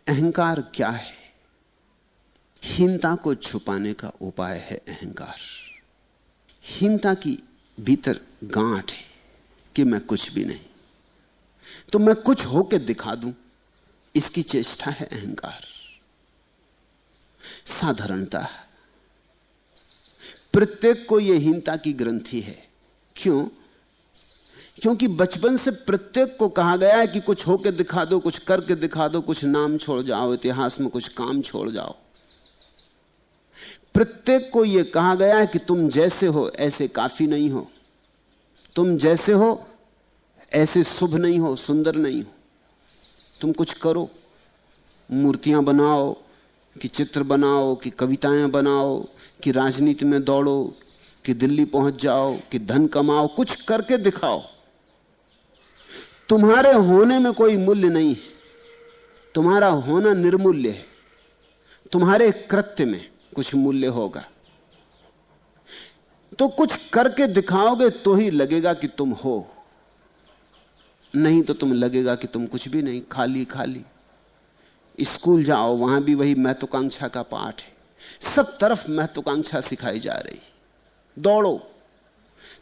अहंकार क्या है? हीनता को छुपाने का उपाय है अहंकार। हीनता की भीतर गांठ है कि मैं कुछ भी नहीं, तो मैं कुछ होके दिखा दूं, इसकी चेष्टा है अहंकार। साधारणता प्रत्येक को यह हीनता की ग्रंथि है। क्यों? क्योंकि बचपन से प्रत्येक को कहा गया है कि कुछ होके दिखा दो, कुछ करके दिखा दो, कुछ नाम छोड़ जाओ, इतिहास में कुछ काम छोड़ जाओ। प्रत्येक को यह कहा गया है कि तुम जैसे हो ऐसे काफी नहीं हो, तुम जैसे हो ऐसे शुभ नहीं हो, सुंदर नहीं हो, तुम कुछ करो, मूर्तियां बनाओ, कि चित्र बनाओ, कि कविताएं बनाओ, कि राजनीति में दौड़ो, कि दिल्ली पहुंच जाओ, कि धन कमाओ, कुछ करके दिखाओ। तुम्हारे होने में कोई मूल्य नहीं है, तुम्हारा होना निर्मूल्य है, तुम्हारे कृत्य में कुछ मूल्य होगा। तो कुछ करके दिखाओगे तो ही लगेगा कि तुम हो, नहीं तो तुम लगेगा कि तुम कुछ भी नहीं, खाली खाली। स्कूल जाओ, वहां भी वही महत्वाकांक्षा का पाठ है, सब तरफ महत्वाकांक्षा सिखाई जा रही। दौड़ो,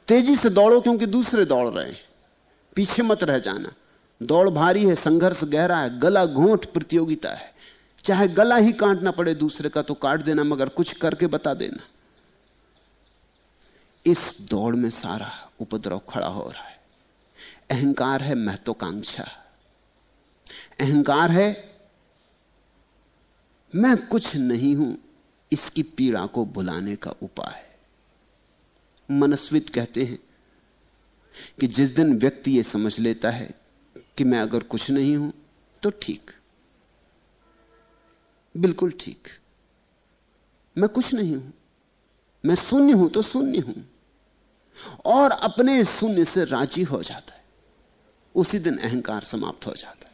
तेजी से दौड़ो, क्योंकि दूसरे दौड़ रहे हैं, पीछे मत रह जाना। दौड़ भारी है, संघर्ष गहरा है, गला घोंट प्रतियोगिता है, चाहे गला ही काटना पड़े दूसरे का तो काट देना, मगर कुछ करके बता देना। इस दौड़ में सारा उपद्रव खड़ा हो रहा है। अहंकार है महत्वाकांक्षा, अहंकार है मैं कुछ नहीं हूं, इसकी पीड़ा को भुलाने का उपाय। मनस्वित कहते हैं कि जिस दिन व्यक्ति यह समझ लेता है कि मैं अगर कुछ नहीं हूं तो ठीक, बिल्कुल ठीक, मैं कुछ नहीं हूं, मैं शून्य हूं तो शून्य हूं, और अपने शून्य से राजी हो जाता है, उसी दिन अहंकार समाप्त हो जाता है।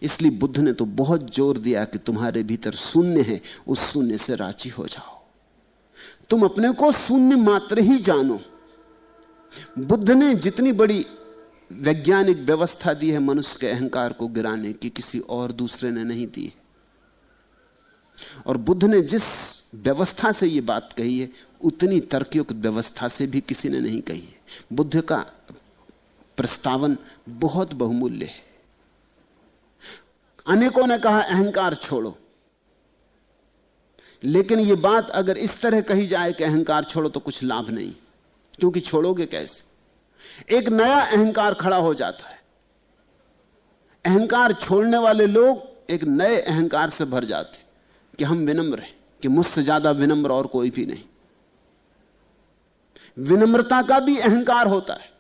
इसलिए बुद्ध ने तो बहुत जोर दिया कि तुम्हारे भीतर शून्य है, उस शून्य से राजी हो जाओ, तुम अपने को शून्य मात्र ही जानो। बुद्ध ने जितनी बड़ी वैज्ञानिक व्यवस्था दी है मनुष्य के अहंकार को गिराने की, किसी और दूसरे ने नहीं दी। और बुद्ध ने जिस व्यवस्था से यह बात कही है, उतनी तर्कयुक्त व्यवस्था से भी किसी ने नहीं कही है। बुद्ध का प्रस्तावन बहुत बहुमूल्य है। अनेकों ने कहा अहंकार छोड़ो, लेकिन यह बात अगर इस तरह कही जाए कि अहंकार छोड़ो तो कुछ लाभ नहीं, क्योंकि छोड़ोगे कैसे? एक नया अहंकार खड़ा हो जाता है। अहंकार छोड़ने वाले लोग एक नए अहंकार से भर जाते कि हम विनम्र हैं, कि मुझसे ज्यादा विनम्र और कोई भी नहीं। विनम्रता का भी अहंकार होता है,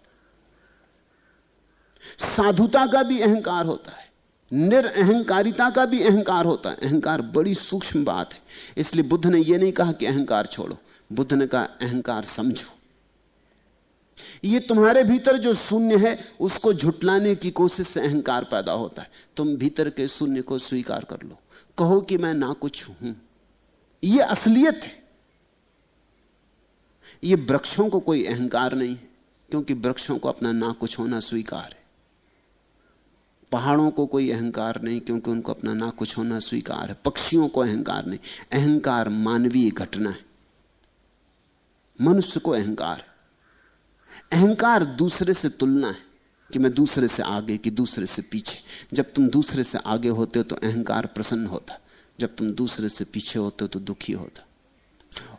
साधुता का भी अहंकार होता है, निरअहंकारिता का भी अहंकार होता है। अहंकार बड़ी सूक्ष्म बात है। इसलिए बुद्ध ने यह नहीं कहा कि अहंकार छोड़ो, बुद्ध ने कहा अहंकार समझो। ये तुम्हारे भीतर जो शून्य है उसको झुटलाने की कोशिश से अहंकार पैदा होता है। तुम भीतर के शून्य को स्वीकार कर लो, कहो कि मैं ना कुछ हूं। यह असलियत है। ये वृक्षों को कोई अहंकार नहीं है, क्योंकि वृक्षों को अपना ना कुछ होना स्वीकार है। पहाड़ों को कोई अहंकार नहीं, क्योंकि उनको अपना ना कुछ होना स्वीकार है। पक्षियों को अहंकार नहीं। अहंकार मानवीय घटना है, मनुष्य को अहंकार है। अहंकार दूसरे से तुलना है, कि मैं दूसरे से आगे, कि दूसरे से पीछे। जब तुम दूसरे से आगे होते हो तो अहंकार प्रसन्न होता, जब तुम दूसरे से पीछे होते हो तो दुखी होता।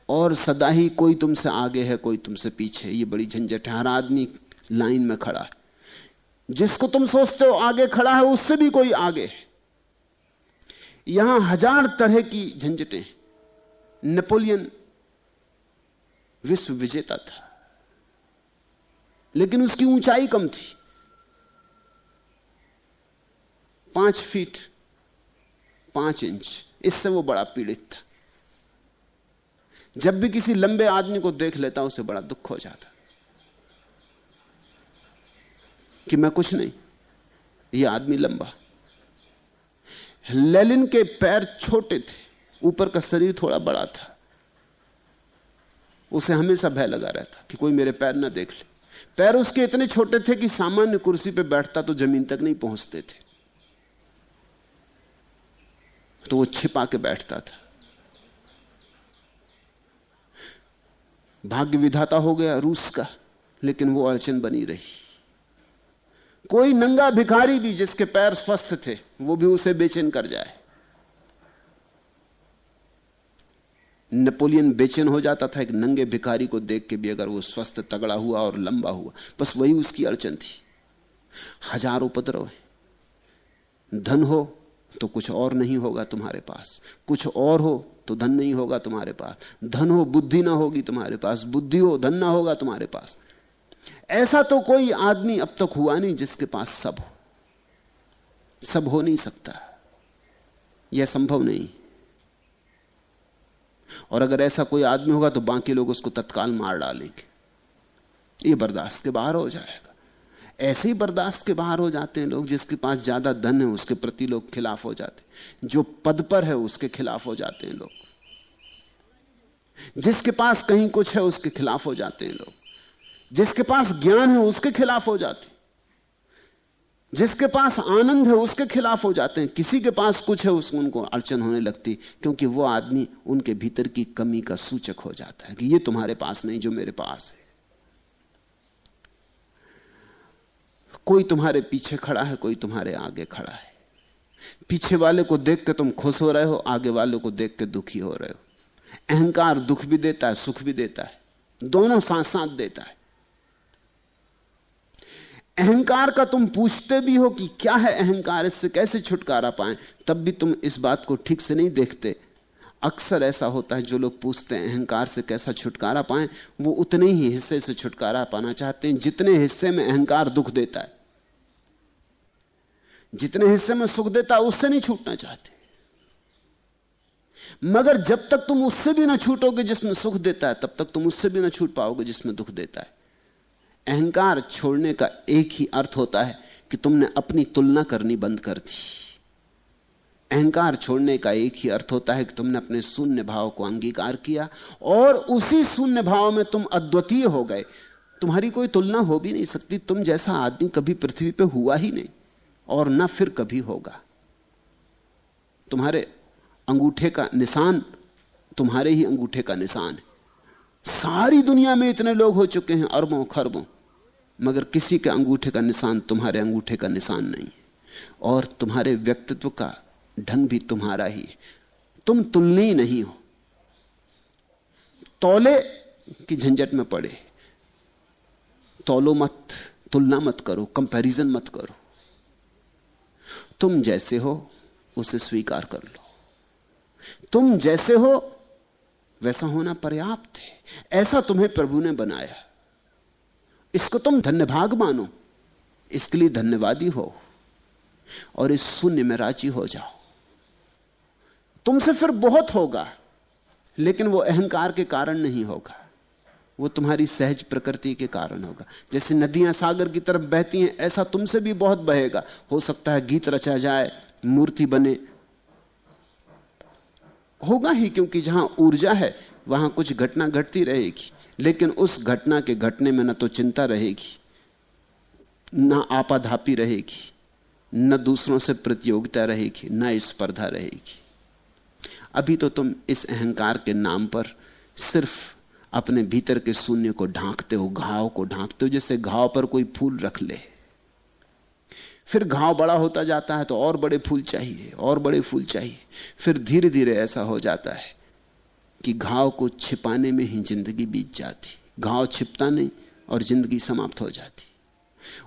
और सदा ही कोई तुमसे आगे है, कोई तुमसे पीछे, ये बड़ी झंझट है। हर आदमी लाइन में खड़ा है, जिसको तुम सोचते हो आगे खड़ा है उससे भी कोई आगे है। यहां हजार तरह की झंझटें। नेपोलियन विश्व विजेता था, लेकिन उसकी ऊंचाई कम थी, 5 फीट 5 इंच। इससे वो बड़ा पीड़ित था। जब भी किसी लंबे आदमी को देख लेता उसे बड़ा दुख हो जाता कि मैं कुछ नहीं, ये आदमी लंबा। लेनिन के पैर छोटे थे, ऊपर का शरीर थोड़ा बड़ा था। उसे हमेशा भय लगा रहता कि कोई मेरे पैर ना देख ले। पैर उसके इतने छोटे थे कि सामान्य कुर्सी पे बैठता तो जमीन तक नहीं पहुंचते थे। तो वो छिपा के बैठता था। भाग्य विधाता हो गया रूस का, लेकिन वो अड़चन बनी रही। कोई नंगा भिखारी भी जिसके पैर स्वस्थ थे, वो भी उसे बेचैन कर जाए। नेपोलियन बेचैन हो जाता था एक नंगे भिखारी को देख के भी, अगर वो स्वस्थ तगड़ा हुआ और लंबा हुआ। बस वही उसकी अड़चन थी। हजारों उपद्रव है। धन हो तो कुछ और नहीं होगा तुम्हारे पास, कुछ और हो तो धन नहीं होगा तुम्हारे पास, धन हो बुद्धि ना होगी तुम्हारे पास, बुद्धि हो धन ना होगा तुम्हारे पास। ऐसा तो कोई आदमी अब तक हुआ नहीं जिसके पास सब हो। सब हो नहीं सकता, यह संभव नहीं। और अगर ऐसा कोई आदमी होगा तो बाकी लोग उसको तत्काल मार डालेंगे। ये बर्दाश्त के बाहर हो जाएगा। ऐसे ही बर्दाश्त के बाहर हो जाते हैं लोग। जिसके पास ज्यादा धन है उसके प्रति लोग खिलाफ हो जाते हैं, जो पद पर है उसके खिलाफ हो जाते हैं लोग, जिसके पास कहीं कुछ है उसके खिलाफ हो जाते हैं लोग, जिसके पास ज्ञान है उसके खिलाफ हो जाते हैं, जिसके पास आनंद है उसके खिलाफ हो जाते हैं। किसी के पास कुछ है उसको उनको अड़चन होने लगती, क्योंकि वो आदमी उनके भीतर की कमी का सूचक हो जाता है कि ये तुम्हारे पास नहीं जो मेरे पास है। कोई तुम्हारे पीछे खड़ा है, कोई तुम्हारे आगे खड़ा है। पीछे वाले को देख के तुम खुश हो रहे हो, आगे वाले को देख के दुखी हो रहे हो। अहंकार दुख भी देता है, सुख भी देता है, दोनों साथ साथ देता है। अहंकार का तुम पूछते भी हो कि क्या है अहंकार, इससे कैसे छुटकारा पाएं, तब भी तुम इस बात को ठीक से नहीं देखते। अक्सर ऐसा होता है, जो लोग पूछते हैं अहंकार से कैसा छुटकारा पाएं, वो उतने ही हिस्से से छुटकारा पाना चाहते हैं जितने हिस्से में अहंकार दुख देता है। जितने हिस्से में सुख देता है उससे नहीं छूटना चाहते। मगर जब तक तुम उससे भी ना छूटोगे जिसमें सुख देता है, तब तक तुम उससे भी ना छूट पाओगे जिसमें दुख देता है। अहंकार छोड़ने का एक ही अर्थ होता है कि तुमने अपनी तुलना करनी बंद कर दी। अहंकार छोड़ने का एक ही अर्थ होता है कि तुमने अपने शून्य भाव को अंगीकार किया और उसी शून्य भाव में तुम अद्वितीय हो गए। तुम्हारी कोई तुलना हो भी नहीं सकती। तुम जैसा आदमी कभी पृथ्वी पे हुआ ही नहीं और ना फिर कभी होगा। तुम्हारे अंगूठे का निशान तुम्हारे ही अंगूठे का निशान है। सारी दुनिया में इतने लोग हो चुके हैं, अरबों खरबों, मगर किसी के अंगूठे का निशान तुम्हारे अंगूठे का निशान नहीं है। और तुम्हारे व्यक्तित्व का ढंग भी तुम्हारा ही है। तुम तुलनीय नहीं हो। तौले की झंझट में पड़े, तौलो मत, तुलना मत करो, कंपैरिजन मत करो। तुम जैसे हो उसे स्वीकार कर लो। तुम जैसे हो वैसा होना पर्याप्त है। ऐसा तुम्हें प्रभु ने बनाया, इसको तुम धन्यभाग मानो, इसके लिए धन्यवादी हो और इस शून्य में राजी हो जाओ। तुमसे फिर बहुत होगा, लेकिन वो अहंकार के कारण नहीं होगा, वो तुम्हारी सहज प्रकृति के कारण होगा। जैसे नदियां सागर की तरफ बहती हैं, ऐसा तुमसे भी बहुत बहेगा। हो सकता है गीत रचा जाए, मूर्ति बने, होगा ही, क्योंकि जहां ऊर्जा है वहां कुछ घटना घटती रहेगी। लेकिन उस घटना के घटने में न तो चिंता रहेगी, न आपाधापी रहेगी, न दूसरों से प्रतियोगिता रहेगी, न स्पर्धा रहेगी। अभी तो तुम इस अहंकार के नाम पर सिर्फ अपने भीतर के शून्य को ढांकते हो, घाव को ढांकते हो। जैसे घाव पर कोई फूल रख ले, फिर घाव बड़ा होता जाता है तो और बड़े फूल चाहिए, और बड़े फूल चाहिए। फिर धीरे धीरे ऐसा हो जाता है कि घाव को छिपाने में ही जिंदगी बीत जाती। घाव छिपता नहीं और जिंदगी समाप्त हो जाती।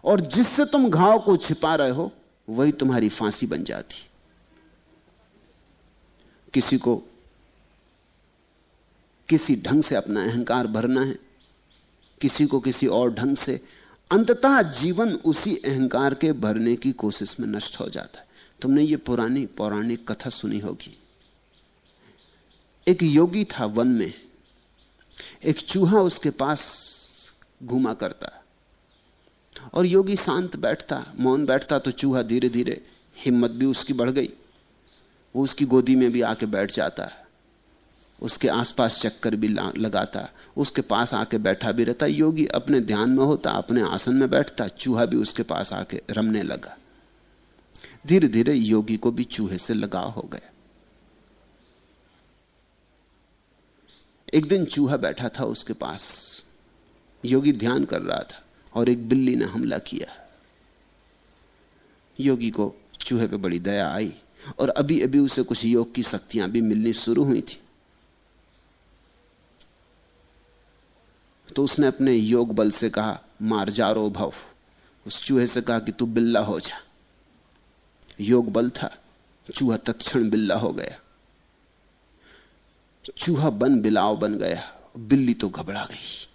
और जिससे तुम घाव को छिपा रहे हो वही तुम्हारी फांसी बन जाती। किसी को किसी ढंग से अपना अहंकार भरना है, किसी को किसी और ढंग से। अंततः जीवन उसी अहंकार के भरने की कोशिश में नष्ट हो जाता है। तुमने ये पुरानी पौराणिक कथा सुनी होगी। एक योगी था वन में, एक चूहा उसके पास घूमा करता और योगी शांत बैठता, मौन बैठता, तो चूहा धीरे धीरे हिम्मत भी उसकी बढ़ गई, वो उसकी गोदी में भी आके बैठ जाता, उसके आसपास चक्कर भी लगाता, उसके पास आके बैठा भी रहता। योगी अपने ध्यान में होता, अपने आसन में बैठता, चूहा भी उसके पास आके रमने लगा। धीरे धीरे योगी को भी चूहे से लगाव हो गया। एक दिन चूहा बैठा था उसके पास, योगी ध्यान कर रहा था और एक बिल्ली ने हमला किया। योगी को चूहे पे बड़ी दया आई और अभी अभी उसे कुछ योग की शक्तियां भी मिलनी शुरू हुई थी। तो उसने अपने योग बल से कहा, मार जारो भव। उस चूहे से कहा कि तू बिल्ला हो जा। योग बल था, चूहा तत्क्षण बिल्ला हो गया। चूहा बन बिलाव बन गया, बिल्ली तो घबरा गई,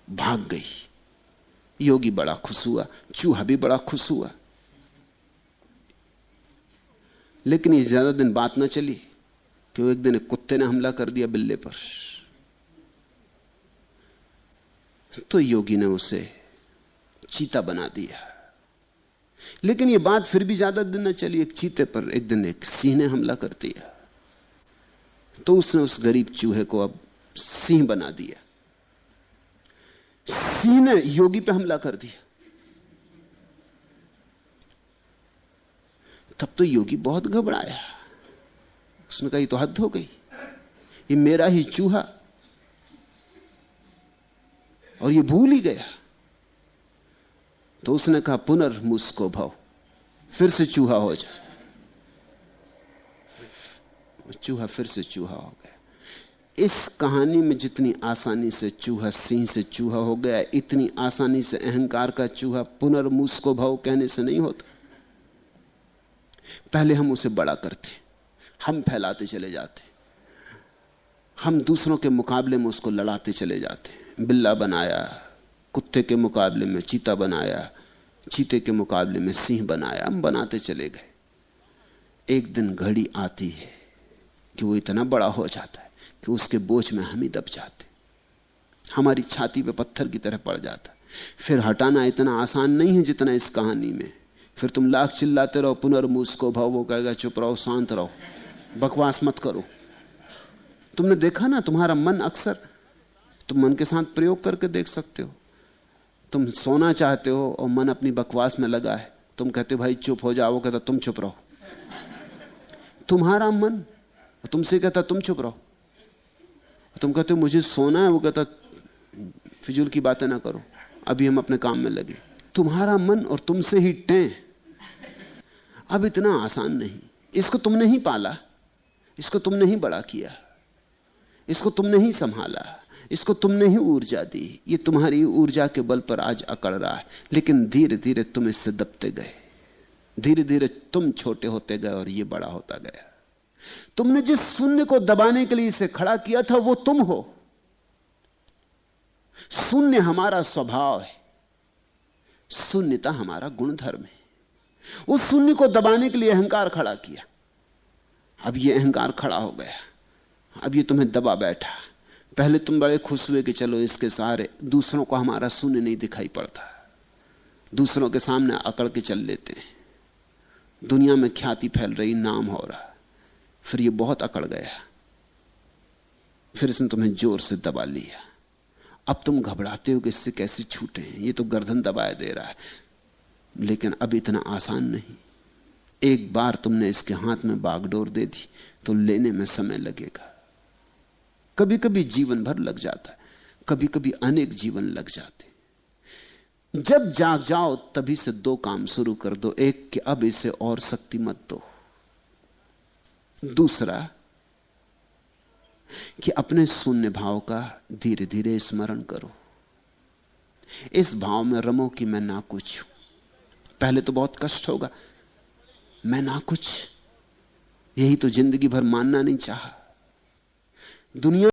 भाग गई। योगी बड़ा खुश हुआ, चूहा भी बड़ा खुश हुआ। लेकिन ये ज्यादा दिन बात ना चली कि वो एक दिन एक कुत्ते ने हमला कर दिया बिल्ले पर। तो योगी ने उसे चीता बना दिया। लेकिन ये बात फिर भी ज्यादा दिन न चली। एक चीते पर एक दिन एक सिंह ने हमला कर दिया, तो उसने उस गरीब चूहे को अब सिंह बना दिया। सिंह ने योगी पे हमला कर दिया। तब तो योगी बहुत घबराया। उसने कहा, ये तो हद हो गई, ये मेरा ही चूहा, और ये भूल ही गया। तो उसने कहा, पुनर्मुस्को भव, फिर से चूहा हो जा। चूहा फिर से चूहा हो गया। इस कहानी में जितनी आसानी से चूहा सिंह से चूहा हो गया, इतनी आसानी से अहंकार का चूहा पुनर्मुस्को भव कहने से नहीं होता। पहले हम उसे बड़ा करते, हम फैलाते चले जाते, हम दूसरों के मुकाबले में उसको लड़ाते चले जाते। बिल्ला बनाया, कुत्ते के मुकाबले में चीता बनाया, चीते के मुकाबले में सिंह बनाया, हम बनाते चले गए। एक दिन घड़ी आती है कि वो इतना बड़ा हो जाता है कि उसके बोझ में हम ही दब जाते, हमारी छाती पे पत्थर की तरह पड़ जाता। फिर हटाना इतना आसान नहीं है जितना इस कहानी में। फिर तुम लाख चिल्लाते रहो, पुनर्मुस्को भव, वो कहेगा चुप रहो, शांत रहो, बकवास मत करो। तुमने देखा ना, तुम्हारा मन अक्सर, तुम मन के साथ प्रयोग करके देख सकते हो। तुम सोना चाहते हो और मन अपनी बकवास में लगा है, तुम कहते हो भाई चुप हो जाओ, वो कहता तुम चुप रहो। तुम्हारा मन तुमसे कहता तुम चुप रहो। तुम कहते हो मुझे सोना है, वो कहता फिजूल की बातें ना करो, अभी हम अपने काम में लगे। तुम्हारा मन और तुमसे ही टें। अब इतना आसान नहीं। इसको तुमने ही पाला, इसको तुमने ही बड़ा किया, इसको तुमने ही संभाला, इसको तुमने ही ऊर्जा दी। ये तुम्हारी ऊर्जा के बल पर आज अकड़ रहा है। लेकिन धीरे धीरे तुम इससे दबते गए, धीरे धीरे तुम छोटे होते गए और ये बड़ा होता गया। तुमने जिस शून्य को दबाने के लिए इसे खड़ा किया था वो तुम हो। शून्य हमारा स्वभाव है, शून्यता हमारा गुणधर्म है। उस शून्य को दबाने के लिए अहंकार खड़ा किया। अब ये अहंकार खड़ा हो गया, अब ये तुम्हें दबा बैठा। पहले तुम बड़े खुश हुए कि चलो इसके सहारे दूसरों को हमारा शून्य नहीं दिखाई पड़ता, दूसरों के सामने अकड़ के चल लेते हैं, दुनिया में ख्याति फैल रही, नाम हो रहा। फिर ये बहुत अकड़ गया, फिर इसने तुम्हें जोर से दबा लिया। अब तुम घबराते हो कि इससे कैसे छूटे, ये तो गर्दन दबाए दे रहा है। लेकिन अब इतना आसान नहीं। एक बार तुमने इसके हाथ में बागडोर दे दी तो लेने में समय लगेगा। कभी कभी जीवन भर लग जाता है, कभी कभी अनेक जीवन लग जाते। जब जाग जाओ तभी से दो काम शुरू कर दो। एक कि अब इसे और शक्ति मत दो, दूसरा कि अपने शून्य भाव का धीरे धीरे स्मरण करो। इस भाव में रमो कि मैं ना कुछ हूं। पहले तो बहुत कष्ट होगा, मैं ना कुछ, यही तो जिंदगी भर मानना नहीं चाहा। दुनिया